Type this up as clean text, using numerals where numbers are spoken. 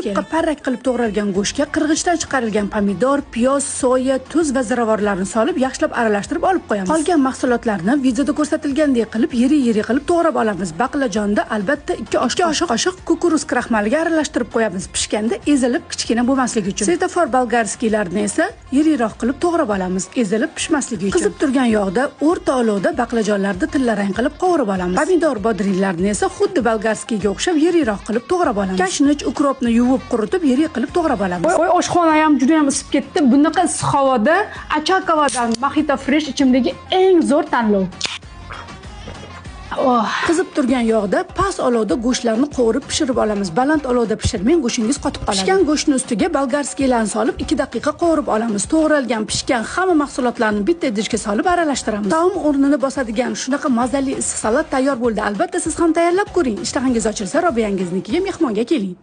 kerak. Yupqa parrak qilib to'g'ralgan go'shtga qirg'ichdan chiqarilgan pomidor, piyoz, soya, tuz va ziravorlarni solib yaxshilab aralashtirib olib qo'yamiz. Qolgan mahsulotlarni videoda ko'rsatilgandek qilib yiri qilib to'g'rab olamiz. Baqlajonda albatta 2 osh qoshiq kukuruz kraxmaliga aralashtirib qo'yamiz. Pishganda ezilib kichkina bo'lmasligi uchun. Svetofor bolgarskiylarni esa yiriroq qilib to'g'rab olamiz, ezilib pishmasligi uchun. Qizib turgan yog'da o'rta olovda baqlajonlarni tillarang qilib qovurib olamiz. Pomidor bodringlarni esa xuddi bolgarskiyga o'xshab yiriroq qilib to'g'rab olamiz. Kashnich, ukropni yuvib quritib yirik qilib to'g'rab olamiz. Voy, oshxona ham juda ham isib ketdi. Bunaqa issiq havoda Achakavadan Mojito Fresh ichimligi eng zo'r tanlov. Qizib turgan yog'da past olovda go'shtlarni qovurib pishirib olamiz. Baland olovda pishirmang, go'shingiz qotib qoladi. Pishgan go'shtni ustiga bolgarskiylarni solib 2 daqiqa qovurib olamiz. To'g'ralgan, pishgan hamma mahsulotlarni bitta idishga solib aralashtiramiz. Taom o'rnini bosadigan shunaqa mazali issiq salat tayyor bo'ldi. Albatta siz ham tayyorlab ko'ring. Ishtahangiz ochilsa, Robiyangiznikiga mehmonga keling.